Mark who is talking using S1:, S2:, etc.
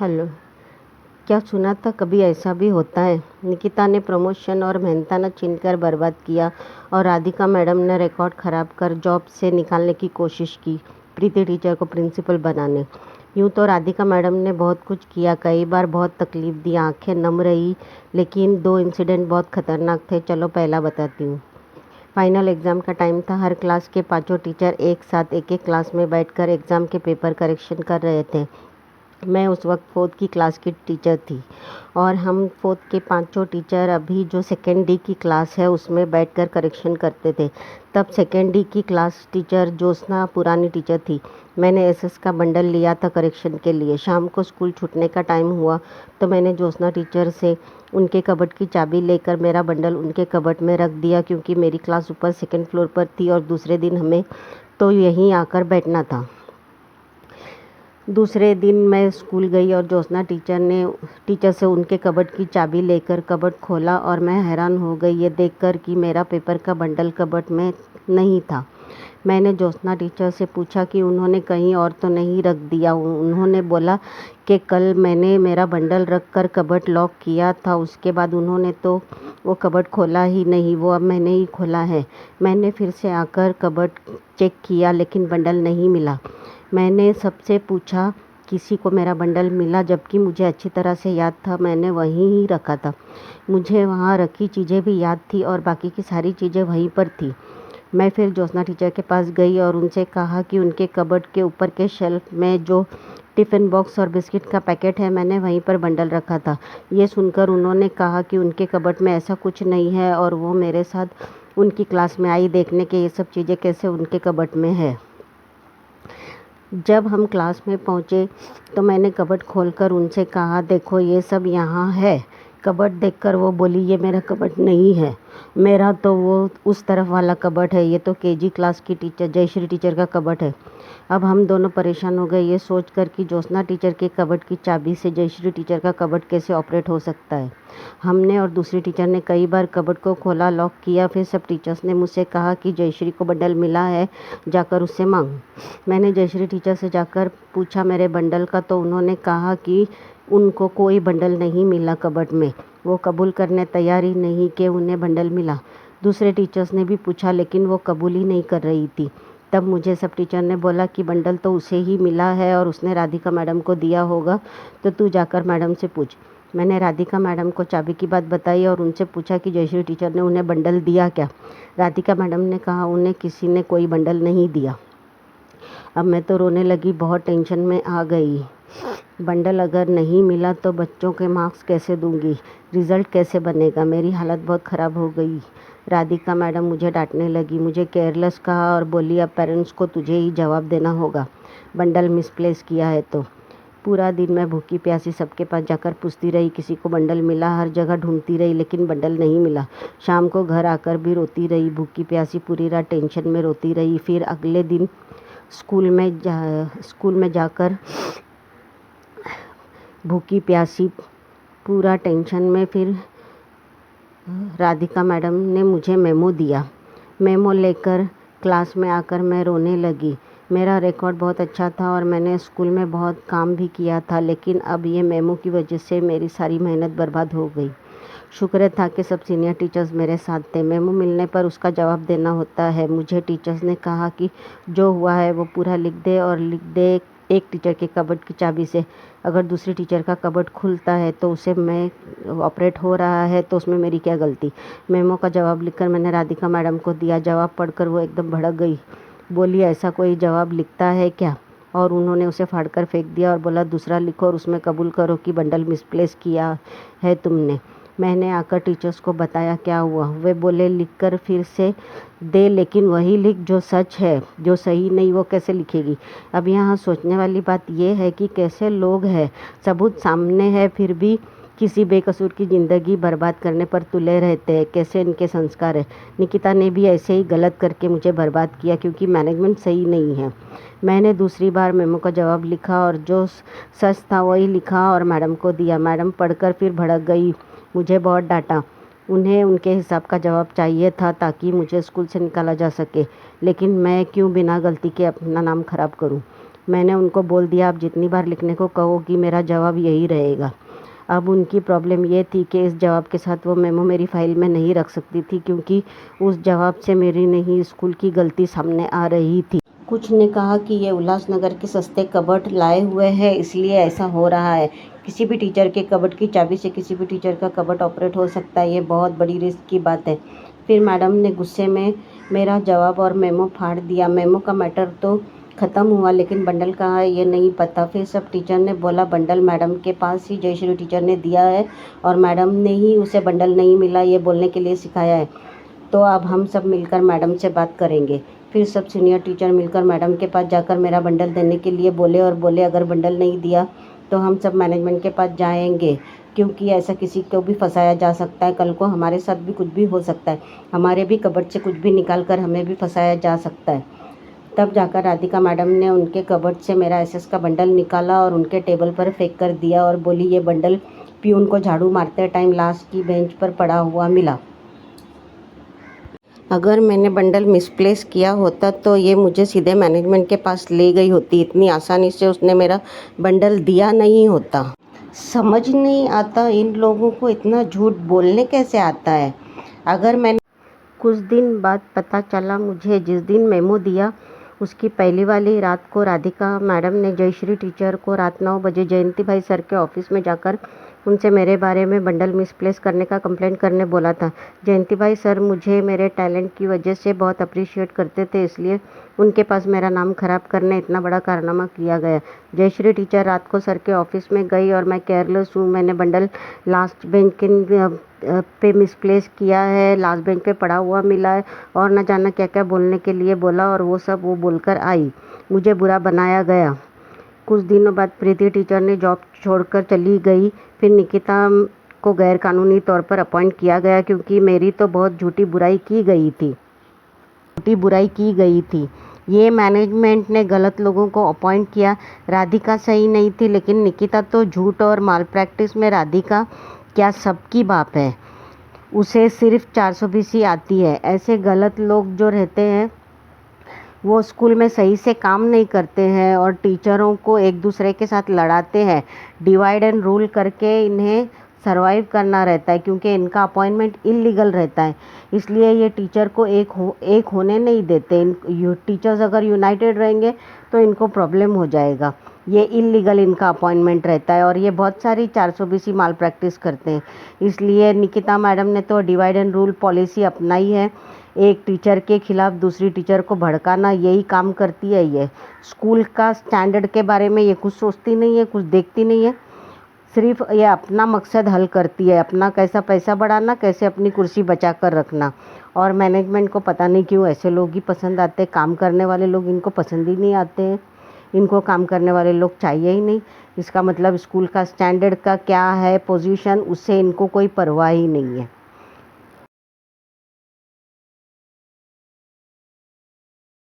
S1: Hello. क्या सुना था कभी ऐसा भी होता है? निकिता ने प्रमोशन और मेहनताना छीनकर बर्बाद किया और राधिका मैडम ने रिकॉर्ड खराब कर जॉब से निकालने की कोशिश की प्रीति टीचर को प्रिंसिपल बनाने। यूं तो राधिका मैडम ने बहुत कुछ किया, कई बार बहुत तकलीफ दी, आंखें नम रही, लेकिन 2 इंसिडेंट बहुत खतरनाक थे। चलो पहला बताती हूँ। फाइनल एग्ज़ाम का टाइम था। हर क्लास के पांचों टीचर एक साथ एक-एक क्लास में बैठकर एग्ज़ाम के पेपर करेक्शन कर रहे थे। मैं उस वक्त 4th की क्लास की टीचर थी और हम 4th के पांचों टीचर अभी जो सेकेंड डी की क्लास है उसमें बैठकर करेक्शन करते थे। तब सेकेंड डी की क्लास टीचर ज्योत्सना पुरानी टीचर थी। मैंने एसएस का बंडल लिया था करेक्शन के लिए। शाम को स्कूल छूटने का टाइम हुआ तो मैंने ज्योत्सना टीचर से उनके कबर्ड की चाबी लेकर मेरा बंडल उनके कबर्ड में रख दिया, क्योंकि मेरी क्लास ऊपर सेकेंड फ्लोर पर थी और दूसरे दिन हमें तो यहीं आकर बैठना था। दूसरे दिन मैं स्कूल गई और ज्योत्सना टीचर से उनके कबर्ड की चाबी लेकर कबर्ड खोला और मैं हैरान हो गई ये देखकर कि मेरा पेपर का बंडल कबर्ड में नहीं था। मैंने ज्योत्सना टीचर से पूछा कि उन्होंने कहीं और तो नहीं रख दिया। उन्होंने बोला कि कल मैंने मेरा बंडल रख कर कबर्ड लॉक किया था, उसके बाद उन्होंने तो वो कबर्ड खोला ही नहीं। वो अब मैंने ही खोला है। मैंने फिर से आकर कबर्ड चेक किया लेकिन बंडल नहीं मिला। मैंने सबसे पूछा, किसी को मेरा बंडल मिला? जबकि मुझे अच्छी तरह से याद था मैंने वहीं ही रखा था। मुझे वहाँ रखी चीज़ें भी याद थी और बाकी की सारी चीज़ें वहीं पर थी। मैं फिर ज्योत्सना टीचर के पास गई और उनसे कहा कि उनके कबर्ड के ऊपर के शेल्फ में जो टिफ़िन बॉक्स और बिस्किट का पैकेट है मैंने वहीं पर बंडल रखा था। ये सुनकर उन्होंने कहा कि उनके कबर्ड में ऐसा कुछ नहीं है और वो मेरे साथ उनकी क्लास में आई देखने के ये सब चीज़ें कैसे उनके कबर्ड में है। जब हम क्लास में पहुँचे तो मैंने कबर्ड खोलकर उनसे कहा, देखो ये सब यहाँ है। कबर्ड देखकर वो बोली, ये मेरा कबर्ड नहीं है, मेरा तो वो उस तरफ वाला कबर्ड है, ये तो केजी क्लास की टीचर जयश्री टीचर का कबर्ड है। अब हम दोनों परेशान हो गए ये सोचकर कि ज्योत्सना टीचर के कबर्ड की चाबी से जयश्री टीचर का कबर्ड कैसे ऑपरेट हो सकता है। हमने और दूसरी टीचर ने कई बार कबर्ड को खोला, लॉक किया। फिर सब टीचर्स ने मुझसे कहा कि जयश्री को बंडल मिला है, जाकर उससे मांग। मैंने जयश्री टीचर से जाकर पूछा मेरे बंडल का, तो उन्होंने कहा कि उनको कोई बंडल नहीं मिला कबर्ड में। वो कबूल करने तैयार ही नहीं कि उन्हें बंडल मिला। दूसरे टीचर्स ने भी पूछा लेकिन वो कबूल ही नहीं कर रही थी। तब मुझे सब टीचर ने बोला कि बंडल तो उसे ही मिला है और उसने राधिका मैडम को दिया होगा, तो तू जाकर मैडम से पूछ। मैंने राधिका मैडम को चाबी की बात बताई और उनसे पूछा कि जयश्री टीचर ने उन्हें बंडल दिया क्या। राधिका मैडम ने कहा उन्हें किसी ने कोई बंडल नहीं दिया। अब मैं तो रोने लगी, बहुत टेंशन में आ गई। बंडल अगर नहीं मिला तो बच्चों के मार्क्स कैसे दूंगी, रिज़ल्ट कैसे बनेगा? मेरी हालत बहुत ख़राब हो गई। राधिका मैडम मुझे डांटने लगी, मुझे केयरलेस कहा और बोली अब पेरेंट्स को तुझे ही जवाब देना होगा बंडल मिसप्लेस किया है तो। पूरा दिन मैं भूखी प्यासी सबके पास जाकर पूछती रही, किसी को बंडल मिला? हर जगह ढूंढती रही लेकिन बंडल नहीं मिला। शाम को घर आकर भी रोती रही, भूखी प्यासी पूरी रात टेंशन में रोती रही। फिर अगले दिन स्कूल में जाकर भूखी प्यासी पूरा टेंशन में फिर राधिका मैडम ने मुझे मेमो दिया। मेमो लेकर क्लास में आकर मैं रोने लगी। मेरा रिकॉर्ड बहुत अच्छा था और मैंने स्कूल में बहुत काम भी किया था, लेकिन अब ये मेमो की वजह से मेरी सारी मेहनत बर्बाद हो गई। शुक्र था कि सब सीनियर टीचर्स मेरे साथ थे। मेमो मिलने पर उसका जवाब देना होता है। मुझे टीचर्स ने कहा कि जो हुआ है वो पूरा लिख दे और लिख दे एक टीचर के कबर्ड की चाबी से। अगर दूसरी टीचर का कबर्ड खुलता है तो उसे मैं ऑपरेट हो रहा है तो उसमें मेरी क्या गलती। मेमो का जवाब लिखकर मैंने राधिका मैडम को दिया। जवाब पढ़कर वो एकदम भड़क गई, बोली ऐसा कोई जवाब लिखता है क्या? और उन्होंने उसे फाड़कर फेंक दिया और बोला दूसरा लिखो और उसमें कबूल करो कि बंडल मिसप्लेस किया है तुमने। मैंने आकर टीचर्स को बताया क्या हुआ। वे बोले लिख कर फिर से दे, लेकिन वही लिख जो सच है, जो सही नहीं वो कैसे लिखेगी। अब यहाँ सोचने वाली बात यह है कि कैसे लोग हैं, सबूत सामने है फिर भी किसी बेकसूर की ज़िंदगी बर्बाद करने पर तुले रहते हैं। कैसे इनके संस्कार है। निकिता ने भी ऐसे ही गलत करके मुझे बर्बाद किया क्योंकि मैनेजमेंट सही नहीं है। मैंने दूसरी बार मेमो का जवाब लिखा और जो सच था वही लिखा और मैडम को दिया। मैडम पढ़कर फिर भड़क गई, मुझे बहुत डांटा। उन्हें उनके हिसाब का जवाब चाहिए था ताकि मुझे स्कूल से निकाला जा सके, लेकिन मैं क्यों बिना गलती के अपना नाम खराब करूं। मैंने उनको बोल दिया आप जितनी बार लिखने को कहोगी मेरा जवाब यही रहेगा। अब उनकी प्रॉब्लम ये थी कि इस जवाब के साथ वो मेमो मेरी फ़ाइल में नहीं रख सकती थी, क्योंकि उस जवाब से मेरी नहीं स्कूल की गलती सामने आ रही थी। कुछ ने कहा कि ये उल्लासनगर के सस्ते कबर्ड लाए हुए हैं इसलिए ऐसा हो रहा है। किसी भी टीचर के कबर्ड की चाबी से किसी भी टीचर का कबर्ड ऑपरेट हो सकता है, ये बहुत बड़ी रिस्क की बात है। फिर मैडम ने गुस्से में मेरा जवाब और मेमो फाड़ दिया। मेमो का मैटर तो ख़त्म हुआ, लेकिन बंडल कहाँ है ये नहीं पता। फिर सब टीचर ने बोला बंडल मैडम के पास ही जयश्री टीचर ने दिया है और मैडम ने ही उसे बंडल नहीं मिला ये बोलने के लिए सिखाया है। तो अब हम सब मिलकर मैडम से बात करेंगे। फिर सब सीनियर टीचर मिलकर मैडम के पास जाकर मेरा बंडल देने के लिए बोले और बोले अगर बंडल नहीं दिया तो हम सब मैनेजमेंट के पास जाएंगे, क्योंकि ऐसा किसी को भी फंसाया जा सकता है। कल को हमारे साथ भी कुछ भी हो सकता है, हमारे भी कबर्ड से कुछ भी निकाल कर हमें भी फंसाया जा सकता है। तब जाकर राधिका मैडम ने उनके कबर्ड से मेरा एसएस का बंडल निकाला और उनके टेबल पर फेंक कर दिया और बोली ये बंडल प्यून को झाड़ू मारते टाइम लास्ट की बेंच पर पड़ा हुआ मिला। अगर मैंने बंडल मिसप्लेस किया होता तो ये मुझे सीधे मैनेजमेंट के पास ले गई होती, इतनी आसानी से उसने मेरा बंडल दिया नहीं होता। समझ नहीं आता इन लोगों को इतना झूठ बोलने कैसे आता है। अगर मैंने कुछ दिन बाद पता चला मुझे जिस दिन मेमो दिया उसकी पहली वाली रात को राधिका मैडम ने जयश्री टीचर को रात 9 बजे जयंती भाई सर के ऑफिस में जाकर उनसे मेरे बारे में बंडल मिसप्लेस करने का कंप्लेंट करने बोला था। जयंती भाई सर मुझे मेरे टैलेंट की वजह से बहुत अप्रिशिएट करते थे, इसलिए उनके पास मेरा नाम खराब करने इतना बड़ा कारनामा किया गया। जयश्री टीचर रात को सर के ऑफिस में गई और मैं केयरलेस हूँ, मैंने बंडल लास्ट बेंच के पे मिसप्लेस किया है, लास्ट बेंच पे पड़ा हुआ मिला है और न जाना क्या क्या बोलने के लिए बोला और वो सब वो बोलकर आई। मुझे बुरा बनाया गया। कुछ दिनों बाद प्रीति टीचर ने जॉब छोड़कर चली गई। फिर निकिता को गैर कानूनी तौर पर अपॉइंट किया गया, क्योंकि मेरी तो बहुत झूठी बुराई की गई थी। ये मैनेजमेंट ने गलत लोगों को अपॉइंट किया। राधिका सही नहीं थी, लेकिन निकिता तो झूठ और माल प्रैक्टिस में राधिका क्या सबकी बाप है। उसे सिर्फ 420 आती है। ऐसे गलत लोग जो रहते हैं वो स्कूल में सही से काम नहीं करते हैं और टीचरों को एक दूसरे के साथ लड़ाते हैं। डिवाइड एंड रूल करके इन्हें सरवाइव करना रहता है, क्योंकि इनका अपॉइंटमेंट इलीगल रहता है, इसलिए ये टीचर को एक होने नहीं देते। टीचर्स अगर यूनाइटेड रहेंगे तो इनको प्रॉब्लम हो जाएगा। ये इलीगल इनका अपॉइंटमेंट रहता है और ये बहुत सारी 420 माल प्रैक्टिस करते हैं। इसलिए निकिता मैडम ने तो डिवाइड एंड रूल पॉलिसी अपनाई है। एक टीचर के खिलाफ दूसरी टीचर को भड़काना, यही काम करती है ये। स्कूल का स्टैंडर्ड के बारे में ये कुछ सोचती नहीं है, कुछ देखती नहीं है, सिर्फ ये अपना मकसद हल करती है, अपना कैसा पैसा बढ़ाना, कैसे अपनी कुर्सी बचा कर रखना। और मैनेजमेंट को पता नहीं क्यों ऐसे लोग ही पसंद आते हैं। काम करने वाले लोग इनको पसंद ही नहीं आते हैं। इनको काम करने वाले लोग चाहिए ही नहीं। इसका मतलब स्कूल का स्टैंडर्ड का क्या है पोजीशन, उससे इनको कोई परवाह ही नहीं है।